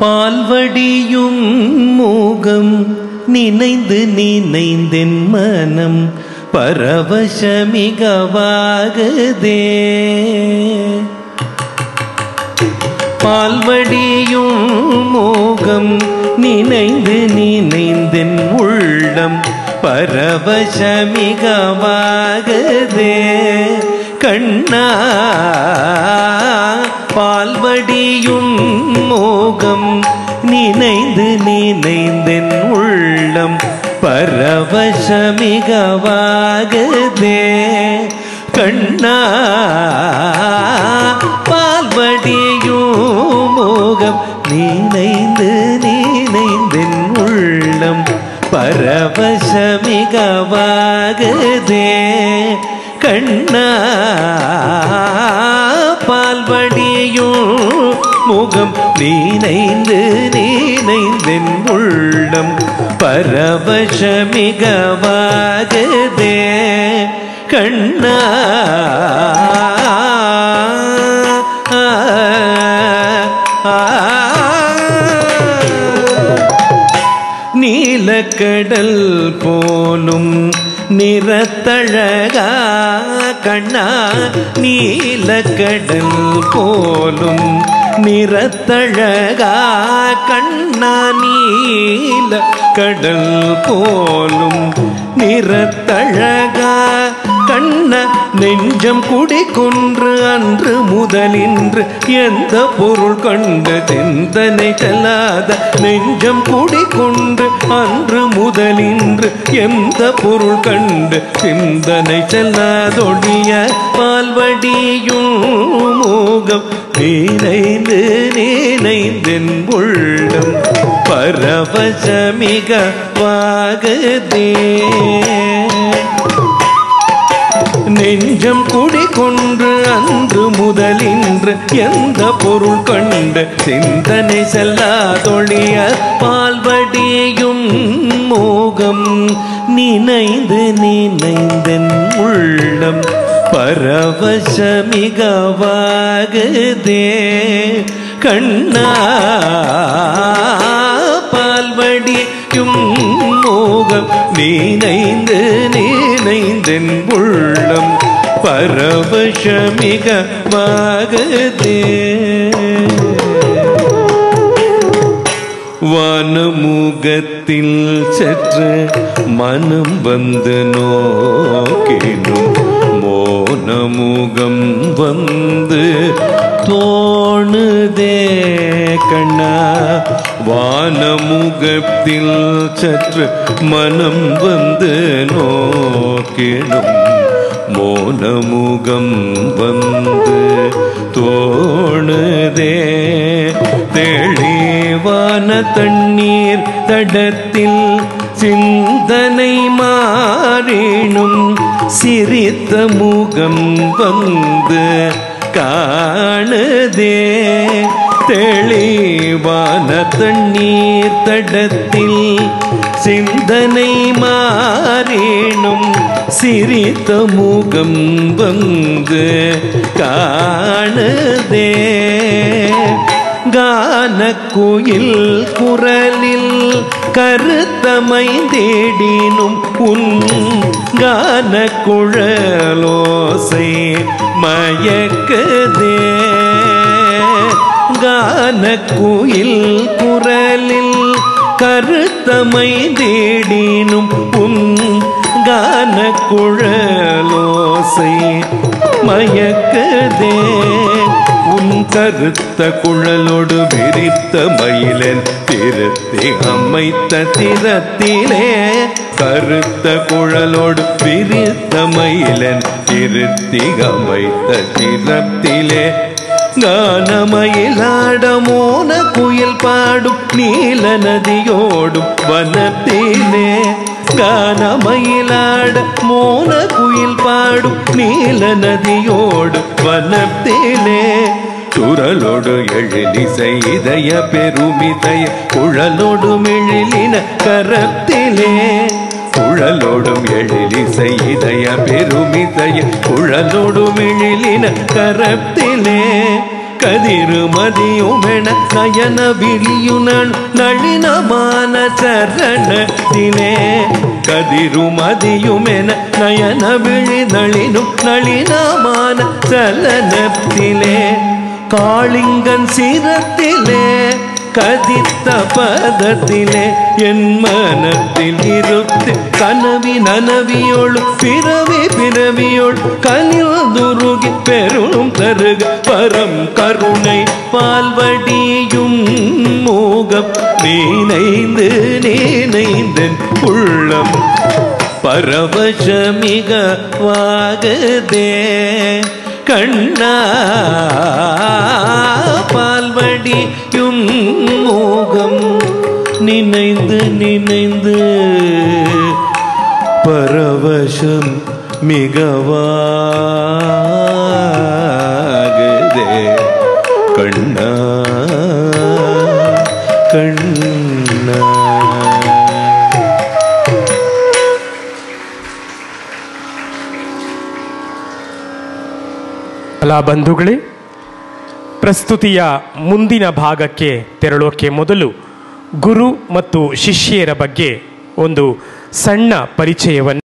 பால்வடியும் மோகம் நினைந்து நினைந்தென் மனம் பரவசமிகவாகுதே. பால்வடியும் மோகம் நினைந்து நினைந்தென் உள்ளம் பரவசமிகவாகுதே. கண்ணா பால்வடியும் மோகம் நினைந்து நினைந்தென் உள்ளம் பரவசமிகவாகுதே. கண்ணா பால்வடியும் மோகம் நினைந்து நினைந்தென் உள்ளம் பரவசமிகவாகுதே. கண்ணா பால்வடியும் முகம் நினைந்து நினைந்தென் உள்ளம் பரவசமிகவாகுதே. கண்ணா நீலக்கடல் போலும் நிறத்தழகா கண்ணா நீலக்கடல் போலும் நிறத்தழகா கண்ணா நீலக்கடல் போலும் நிறத்தழகா கண்ண நெஞ்சம் குடிகொன்று அன்று முதலின்று எந்த பொருள் கண்டு சிந்தனை செல்லாத நெஞ்சம் குடிகொன்று அன்று முதலின்று எந்த பொருள் கண்டு சிந்தனை செல்லாதொழிய பால்வடியும் மோகம் நினைந்து நினைந்தென் உள்ளம் பரவசமிகவாகுதே. நெஞ்சம் குடிகொன்று அன்று முதலின்று எந்த பொருள் கண்டு சிந்தனை செல்லாதொழிய பால்வடியும் மோகம் நினைந்து நினைந்தென் உள்ளம் பரவசமிகவாகுதே. கண்ணா பால்வடியும் மோகம் நினைந்து நினைந்தென் உள்ளம் பரவசமிகவாகுதே. வானமுகத்தில் சற்று மனம் வந்து நோக்கினும் மோனமுகம் வந்து தோணுதே. கண்ணா வானமுகத்தில் சற்று மனம் வந்து நோக்கினும் மோனமுகம் வந்து தோணுதே. தெளிவான தண்ணீர் தடத்தில் சிந்தனை மாறினும் சிரித்த முகம் வந்து காணுதே. தெளிவான தண்ணீர் தடத்தில் சிந்தனை மாறினும் சிரித்த முகம் வந்து காணுதே. கானக்குயில் குரலில் கருத்தமை தேடினும் உன் கானக்குழலோசை மயக்குதே. கானக்குயில் குரலில் கருத்தமை தேடினும் உன் கானக்குழலோசை மயக்குதே. உன் கருத்த குழலோடு விரித்த மயிலன் திருத்தி அமைத்த திறத்திலே. கருத்த குழலோடு விரித்த மயிலன் திருத்தி அமைத்த திறத்திலே. கானமயிலாட மோன குயில் பாடும் நீல நதியோடும் வனத்திலே. கானமயிலாட மோன குயில் பாடும் நீல நதியோடு வனத்திலே. குரலோடு எழிலிசை இதய பெருமிதய குழலோடு மிழிலின கரத்திலே. குழலோடும் எழிலிசை இதய பெருமிதய குழலோடு மிழிலின கரத்திலே. ಕದಿರು ಮದಿಯುಮೆಣ ನಯನ ಬಿಳಿಯುನಣು ನಳಿನಮಾನ ಚರಣತಿಲೆ ಕದಿರು ಮದಿಯುಮೆನ ನಯನ ಬಿಳಿ ನಳಿನು ನಳಿನಮಾನ ಚಲನತಿಲೆ காளிங்கன் சிரத்திலே கதித்த பதத்திலே என் மனத்தில் இருத்து கனவி நனவியோள் பிறவி பிறவியோள் கனில்துருகி பெரும் தருக பரம் கருணை பால்வடியும் மூகம் நீனைந்து நீனைந்தன் உள்ளம் பரவசமிக வாகதே கண்ணா பால்வடியும் மோகம் நினைந்து நினைந்து பரவசம் மிகவாகுதே கண்ணா கண்ணா. ಕಲಾ ಬಂಧುಗಳೇ, ಪ್ರಸ್ತುತಿಯ ಮುಂದಿನ ಭಾಗಕ್ಕೆ ತೆರಳೋಕೆ ಮೊದಲು ಗುರು ಮತ್ತು ಶಿಷ್ಯರ ಬಗ್ಗೆ ಒಂದು ಸಣ್ಣ ಪರಿಚಯವನ್ನು